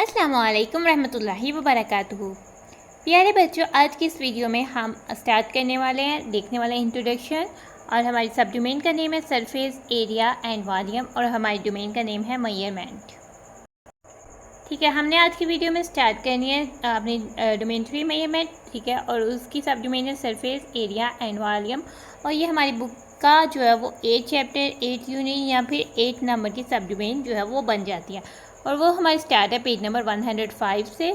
अस्सलामु अलैकुम रहमतुल्लाहि व बरकातुहू। प्यारे बच्चों, आज की इस वीडियो में हम स्टार्ट करने वाले हैं, देखने वाले हैं इंट्रोडक्शन। और हमारी सब डोमेन का नेम है सरफेस एरिया एंड वॉल्यूम और हमारी डोमेन का नेम है मेजरमेंट। ठीक है, हमने आज की वीडियो में स्टार्ट करनी है अपनी डोमेन 3 मेजरमेंट। ठीक है, और उसकी सब डोमेन है सरफेस एरिया एंड वॉल्यूम। और ये हमारी बुक का जो है वो 8 चैप्टर 8 यूनिट या फिर 8 नंबर की सब डोमेन जो है वो बन जाती है। और वो हमारी स्टार्ट है पेज नंबर 105 से।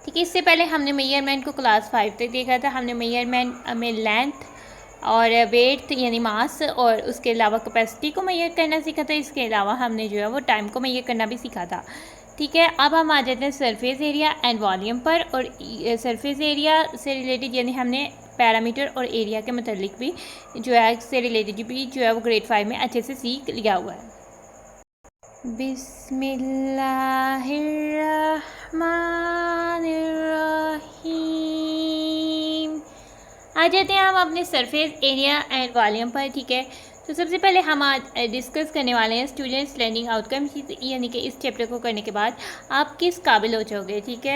ठीक है, इससे पहले हमने मेजरमेंट को क्लास 5 तक देखा था। हमने मेजरमेंट में लेंथ और वेट यानी मास और उसके अलावा कैपेसिटी को मेजर करना सीखा था। इसके अलावा हमने जो है वो टाइम को मेजर करना भी सीखा था। ठीक है, अब हम आ जाते हैं सरफेस एरिया एंड वॉल्यूम पर। और सरफेस एरिया से रिलेटेड यानी हमने पैरामीटर और एरिया के मतलब भी जो है से रिलेटेड भी जो है वो ग्रेड 5 में अच्छे से सीख लिया हुआ है। बिस्मिल्लाहिर्रहमानिर्रहीम। आ जाते हैं हम अपने सरफेस एरिया एंड वॉल्यूम पर। ठीक है, तो सबसे पहले हम आज डिस्कस करने वाले हैं स्टूडेंट्स लर्निंग आउटकम, यानी कि इस चैप्टर को करने के बाद आप किस काबिल हो जाओगे। ठीक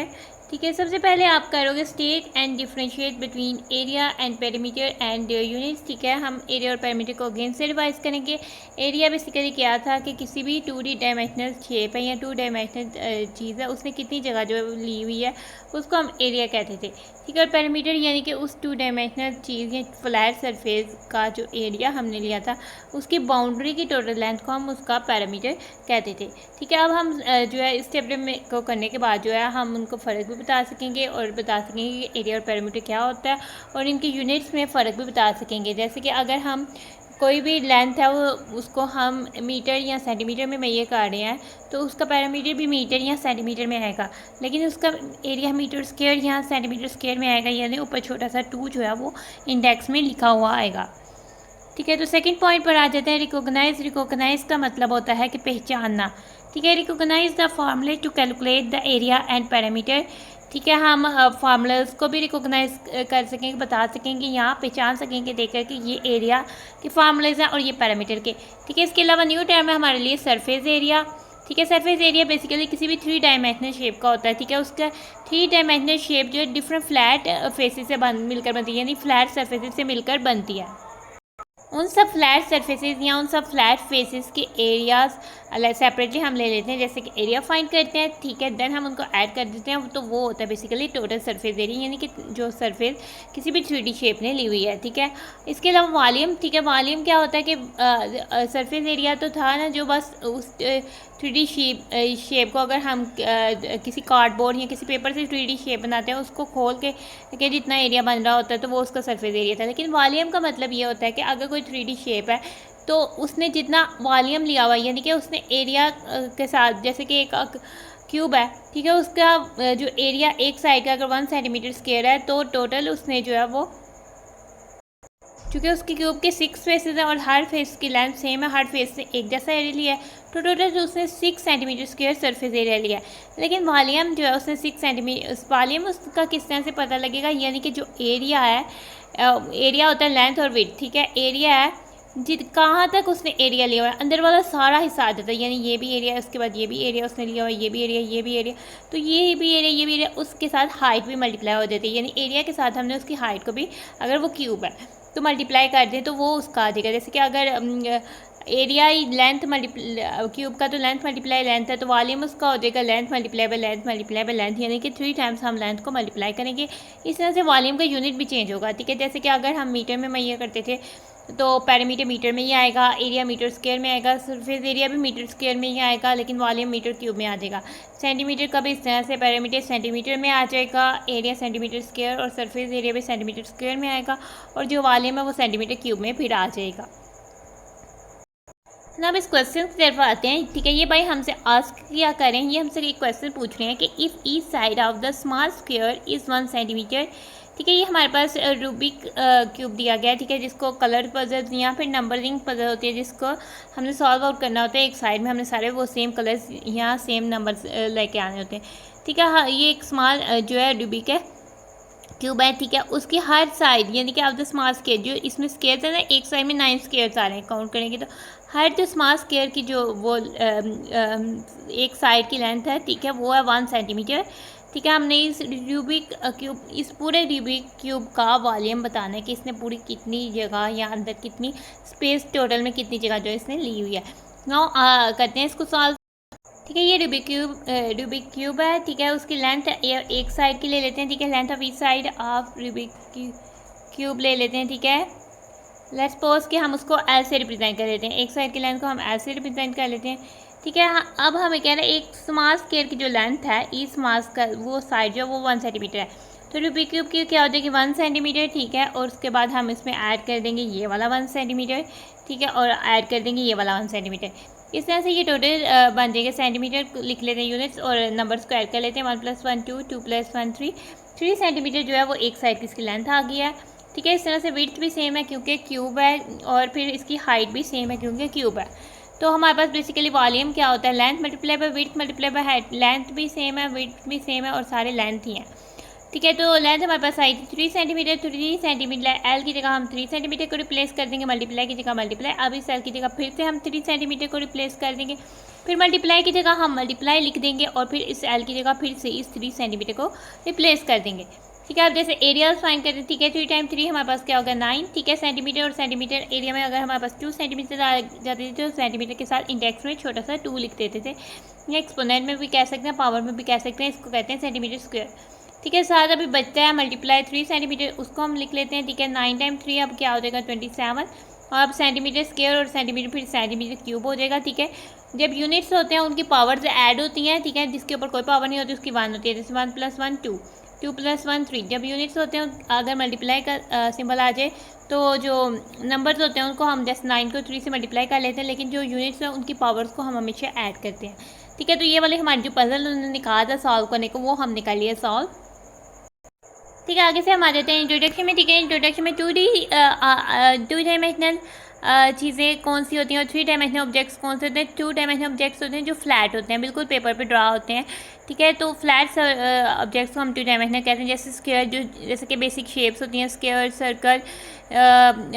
है, सबसे पहले आप करोगे state and differentiate between area and perimeter and units. ठीक है, हम एरिया और पेरीमीटर को अगेन से रिवाइज करेंगे। एरिया बेसिकली क्या था कि किसी भी 2D डायमेंशनल शेप है या 2 डायमेंशनल चीज़ है, उसने कितनी जगह जो है ली हुई है उसको हम एरिया कहते थे। ठीक है, और पेरीमीटर यानी कि उस 2 डायमेंशनल चीज़ या फ्लैट सरफेस का जो एरिया हमने लिया था उसकी बाउंड्री की टोटल लेंथ को हम उसका पैरामीटर कहते थे। ठीक है, अब हम जो है इस चैप्टर में को करने के बाद जो है हम उनको फ़र्क भी बता सकेंगे और बता सकेंगे कि एरिया और पैरामीटर क्या होता है और इनके यूनिट्स में फ़र्क भी बता सकेंगे। जैसे कि अगर हम कोई भी लेंथ है वो उसको हम मीटर या सेंटीमीटर में मेजर कर रहे हैं तो उसका पैरामीटर भी मीटर या सेंटीमीटर में आएगा, लेकिन उसका एरिया मीटर स्क्वायर या सेंटीमीटर स्क्वायर में आएगा, यानी ऊपर छोटा सा 2 जो है वो इंडेक्स में लिखा हुआ आएगा। ठीक है, तो सेकंड पॉइंट पर आ जाते हैं रिकॉग्नाइज। रिकॉग्नाइज का मतलब होता है कि पहचानना। ठीक है, recognise the formulae to calculate the area and parameter. ठीक है, हम फार्मूलाज को भी रिकॉग्नाइज कर सकेंगे, बता सकेंगे, यहाँ पहचान सकेंगे देखकर कि ये एरिया के फार्मूलेज हैं और ये पैरामीटर के। ठीक है, इसके अलावा न्यू टर्म है हमारे लिए सरफेस एरिया। ठीक है, सरफेस एरिया बेसिकली किसी भी 3 डायमेंशनल शेप का होता है। ठीक है, उसका 3 डायमेंशनल शेप जो है डिफरेंट फ्लैट फेसेस से मिलकर बनती है, यानी फ्लैट सरफेसेस से मिलकर बनती है। उन सब फ्लैट सरफेसेस या उन सब फ्लैट फेसेस के एरियाज सेपरेटली हम ले लेते हैं, जैसे कि एरिया फाइंड करते हैं। ठीक है, देन हम उनको ऐड कर देते हैं, तो वो होता है बेसिकली टोटल सरफेस एरिया, यानी कि जो सरफेस किसी भी 3D शेप ने ली हुई है। ठीक है, इसके अलावा वॉल्यूम। ठीक है, वॉल्यूम क्या होता है कि सरफेस एरिया तो था ना जो बस उस 3D शेप को अगर हम किसी कार्डबोर्ड या किसी पेपर से 3D शेप बनाते हैं उसको खोल के जितना एरिया बन रहा होता है तो वो उसका सरफेस एरिया था। लेकिन वॉल्यूम का मतलब ये होता है कि अगर कोई 3D शेप है तो उसने जितना वॉल्यूम लिया हुआ है, यानी कि उसने एरिया के साथ, जैसे कि एक क्यूब है, ठीक है, उसका जो एरिया एक साइड का अगर 1 सेंटीमीटर स्क्वायर है तो टोटल उसने जो है वो, क्योंकि उसके क्यूब के 6 फेसेस हैं और हर फेस की लेंथ सेम है, हर फेस से एक जैसा एरिया लिया है, तो टोटल उसने 6 सेंटीमीटर स्क्वायर सरफेस एरिया लिया है। लेकिन वॉल्यूम जो है उसने 6 सेंटीमीटर, वॉल्यूम उसका किस तरह से पता लगेगा, यानी कि जो एरिया है, एरिया होता है लेंथ और विड्थ। ठीक है, एरिया है कहाँ तक उसने एरिया लिया हुआ है, अंदर वाला सारा हिस्सा आ जाता है, यानी ये भी एरिया है, उसके बाद ये भी एरिया उसने लिया हुआ है, ये भी एरिया, ये भी एरिया, तो ये भी एरिया, ये भी एरिया, उसके साथ हाइट भी मल्टीप्लाई हो जाती है, यानी एरिया के साथ हमने उसकी हाइट को भी, अगर वो क्यूब है तो मल्टीप्लाई कर दें तो वो उसका आ जाएगा। जैसे कि अगर एरिया लेंथ क्यूब का तो लेंथ मल्टीप्लाई लेंथ है, तो वॉल्यूम उसका हो जाएगा length multiply by length multiply by length, यानी कि 3 टाइम्स हम लेंथ को मल्टीप्लाई करेंगे। इस तरह से वॉल्यूम का यूनिट भी चेंज होगा। ठीक है, जैसे कि अगर हम मीटर में मेजर करते थे तो पैरामीटर मीटर में ही आएगा, एरिया मीटर स्क्वायर में आएगा, सरफेस एरिया भी मीटर स्क्वायर में ही आएगा, लेकिन वॉल्यूम मीटर क्यूब में आ जाएगा। सेंटीमीटर का भी इस तरह से पैरामीटर सेंटीमीटर में आ जाएगा, एरिया सेंटीमीटर स्क्वायर और सरफेस एरिया भी सेंटीमीटर स्क्वायर में आएगा, और जो वॉल्यूम है वो सेंटीमीटर क्यूब में फिर आ जाएगा। ना अब इस क्वेश्चन की तरफ आते हैं। ठीक है, ये भाई हमसे आस्क किया करें, ये हमसे एक क्वेश्चन पूछ रहे हैं कि if each side of the small square is 1 centimetre. ठीक है, ये हमारे पास रूबिक क्यूब दिया गया है। ठीक है, जिसको कलर पजल या फिर नंबरिंग पजल होती है, जिसको हमने सॉल्व आउट करना होता है। एक साइड में हमने सारे वो सेम कलर्स यहाँ सेम नंबर्स लेके आने होते हैं। ठीक है, हाँ, ये एक स्मॉल जो है रूबिक है क्यूब है। ठीक है, उसकी हर साइड यानी कि आप द स्मॉल स्केयर, जो इसमें स्केयर्स है ना, एक साइड में 9 स्केयर्स आ रहे हैं, काउंट करेंगे तो हर जो स्मॉल स्क्वायर की जो वो एक साइड की लेंथ है, ठीक है, वो है 1 सेंटीमीटर। ठीक है, हमने इस रूबिक क्यूब, इस पूरे रूबिक क्यूब का वॉल्यूम बताना है कि इसने पूरी कितनी जगह या अंदर कितनी स्पेस, टोटल में कितनी जगह जो इसने ली हुई है। नाउ करते हैं इसको सॉल्व। ठीक है, ये रूबिक क्यूब है। ठीक है, उसकी लेंथ एक साइड की ले लेते हैं। ठीक है, length of each side of Rubik cube ले लेते हैं। ठीक है, लेट्स सपोज कि हम उसको एल से रिप्रेजेंट कर लेते हैं, एक साइड की लेंथ को हम एल से रिप्रेजेंट कर लेते हैं। ठीक है, अब हमें कह रहे हैं एक स्मॉल स्क्वायर की जो लेंथ है, ई स्मॉल का वो साइड जो वो 1 सेंटीमीटर है। तो रूबिक क्यूब की क्या हो जाएगी 1 सेंटीमीटर। ठीक है, और उसके बाद हम इसमें ऐड कर देंगे ये वाला 1 सेंटीमीटर। ठीक है, और ऐड कर देंगे ये वाला 1 सेंटीमीटर। इस तरह से ये टोटल बन जाएगा। सेंटीमीटर लिख लेते हैं यूनिट्स और नंबर्स को ऐड कर लेते हैं। 1 + 1 2, 2 + 1 3। 3 सेंटीमीटर जो है वो एक साइड की इसकी लेंथ आ गई है। ठीक है, इस तरह से विड्थ भी सेम है क्योंकि क्यूब है, और फिर इसकी हाइट भी सेम है क्योंकि क्यूब है। तो हमारे पास बेसिकली वॉल्यूम क्या होता है, length multiply by width multiply by height. Length भी सेम है, विड्थ भी सेम है, और सारे लेंथ ही हैं। ठीक है, तो लेंथ हमारे पास आई थी 3 सेंटीमीटर। 3 सेंटीमीटर एल की जगह हम 3 सेंटीमीटर को रिप्लेस कर देंगे, मल्टीप्लाई की जगह मल्टीप्लाई। अब इस एल की जगह फिर से हम 3 सेंटीमीटर को रिप्लेस कर देंगे, फिर मल्टीप्लाई की जगह हम मल्टीप्लाई लिख देंगे, और फिर इस एल की जगह फिर से इस 3 सेंटीमीटर को रिप्लेस कर देंगे। ठीक है, अब जैसे एरिया फाइंड करते हैं। ठीक है, 3 × 3 हमारे पास क्या होगा 9। ठीक है, सेंटीमीटर और सेंटीमीटर एरिया में अगर हमारे पास 2 सेंटीमीटर आ जाती थी तो सेंटीमीटर के साथ इंडेक्स में छोटा सा 2 लिख देते थे। या एक्सपोनेंट में भी कह सकते हैं, पावर में भी कह सकते हैं, इसको कहते हैं सेंटीमीटर स्क्वायर। ठीक है, साथ अभी बचता है मल्टीप्लाई 3 सेंटीमीटर, उसको हम लिख लेते हैं। ठीक है, 9 × 3 अब क्या हो जाएगा 27। और अब सेंटीमीटर स्क्वायर और सेंटीमीटर फिर सेंटीमीटर क्यूब हो जाएगा। ठीक है, जब यूनिट्स होते हैं उनकी पावर्स ऐड होती हैं। ठीक है, जिसके ऊपर कोई पावर नहीं होती उसकी 1 होती है। जैसे 1 + 1 2, 2 + 1 3। जब यूनिट्स होते हैं अगर मल्टीप्लाई का सिंबल आ जाए तो जो नंबर्स होते हैं उनको हम जैसे 9 को 3 से मल्टीप्लाई कर लेते हैं, लेकिन जो यूनिट्स हैं उनकी पावर्स को हम हमेशा ऐड करते हैं। ठीक है, तो ये वाले हमारी जो पजल उन्होंने निकाला था सॉल्व करने को, वो हम निकाल लिया सॉल्व। ठीक है, आगे से हम आ जाते हैं इंट्रोडक्शन में। ठीक है, इंट्रोडक्शन में 2 डायमेंशनल चीज़ें कौन सी होती हैं और 3 डायमेंशनल ऑब्जेक्ट्स कौन से होते हैं। 2 डायमेंशनल ऑब्जेक्ट्स होते हैं जो फ्लैट होते हैं, बिल्कुल पेपर पे ड्रा होते हैं। ठीक है, तो फ्लैट ऑब्जेक्ट्स को हम 2 डायमेंशनल कहते हैं। जैसे स्क्वायर, जो जैसे कि बेसिक शेप्स होती हैं, स्क्वायर, सर्कल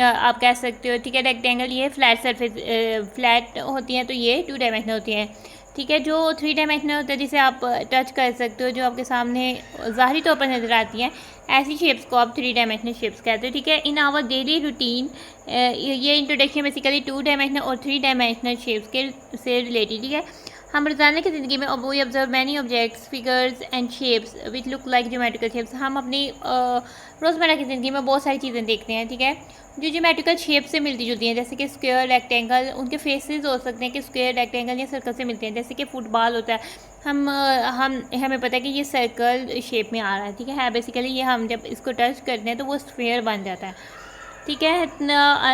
आप कह सकते हो। ठीक है, रेक्टेंगल, ये फ्लैट सरफेस फ्लैट होती हैं, तो ये 2 डायमेंशनल होती हैं। ठीक है, जो 3 डायमेंशनल होता है जिसे आप टच कर सकते हो, जो आपके सामने ज़ाहिरी तौर पर नज़र आती हैं, ऐसी शेप्स को आप 3 डायमेंशनल शेप्स कहते हो। ठीक है, इन आवर डेली रूटीन, ये इंट्रोडक्शन बेसिकली 2 डायमेंशनल और 3 डायमेंशनल शेप्स के से रिलेटेड। ठीक है, हम रोज़ाना की ज़िंदगी में we observe many objects, figures and shapes which look like geometrical shapes. हम अपनी रोज़मर्रा की ज़िंदगी में बहुत सारी चीज़ें देखते हैं। ठीक है, जो ज्योमेट्रिकल शेप से मिलती जुलती हैं, जैसे कि स्क्वायर, रेक्टेंगल, उनके फेसेस हो सकते हैं कि स्क्वायर, रेक्टेंगल या सर्कल से मिलते हैं। जैसे कि फुटबॉल होता है, हमें पता है कि ये सर्कल शेप में आ रहा है। ठीक है, बेसिकली ये हम जब इसको टच करते हैं तो वो स्फीयर बन जाता है। ठीक है,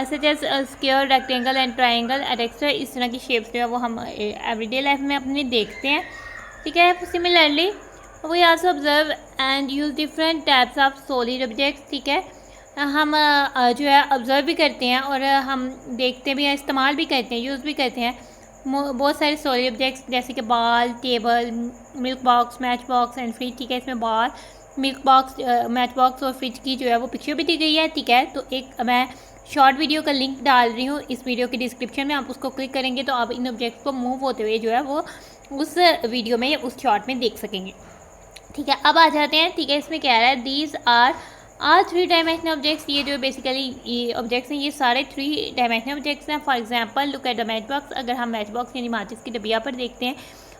such as square, rectangle and triangle and extra, इस तरह की शेप्स जो है वो हम एवरीडे लाइफ में अपने देखते हैं। ठीक है, similarly we also observe and use different types of solid objects. ठीक है, हम जो है ऑब्ज़र्व भी करते हैं और हम देखते भी हैं, इस्तेमाल भी करते हैं, यूज़ भी करते हैं बहुत सारे सॉलिड ऑब्जेक्ट्स, जैसे कि ball, table, milk box, match box and fridge. ठीक है, इसमें ball, milk box, match box और फ्रिज की जो है वो पिक्चर भी दी गई है। ठीक है, तो एक मैं शॉर्ट वीडियो का लिंक डाल रही हूँ इस वीडियो के डिस्क्रिप्शन में, आप उसको क्लिक करेंगे तो आप इन ऑब्जेक्ट्स को मूव होते हुए जो है वो उस वीडियो में या उस शॉर्ट में देख सकेंगे। ठीक है, अब आ जाते हैं। ठीक है, इसमें क्या है, दीज आर 3 डायमेंशनल ऑब्जेक्ट्स। ये जो बेसिकली ऑब्जेक्ट्स हैं ये सारे 3 डायमेंशनल ऑब्जेक्ट्स हैं। For example look at the match box. अगर हम मैच बॉक्स यानी माचिस की डबिया पर देखते हैं,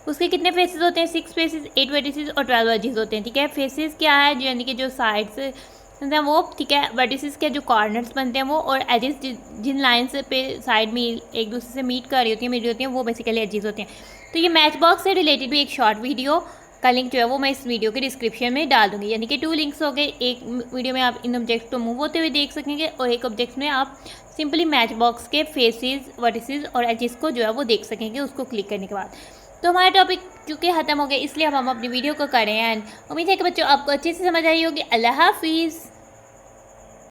उसके कितने फेसेस होते हैं, 6 फेसेस, 8 वर्टिसेस और 12 एजेस होते हैं। ठीक है, फेसेस क्या है, यानी कि जो साइड्स हैं वो। ठीक है, वर्टिसेस के जो कॉर्नर्स बनते हैं वो, और एजेस जिन लाइन्स पे साइड में एक दूसरे से मीट कर रही होती हैं, मिल रही होती हैं, वो बेसिकली एजेस होते हैं। तो ये मैच बॉक्स से रिलेटेड भी एक शॉर्ट वीडियो का लिंक जो है वो मैं इस वीडियो के डिस्क्रिप्शन में डाल दूंगी। यानी कि 2 लिंक्स हो गए, एक वीडियो में आप इन ऑब्जेक्ट्स को मूव होते हुए देख सकेंगे और एक ऑब्जेक्ट में आप सिंपली मैच बॉक्स के फेसेस, वर्टिसेस और एजेस को जो है वो देख सकेंगे उसको क्लिक करने के बाद। तो हमारा टॉपिक क्योंकि ख़त्म हो गया इसलिए अब हम अपनी वीडियो को करें एंड उम्मीद है कि बच्चों आपको अच्छे से समझ आई होगी। अल्लाह हाफिज़।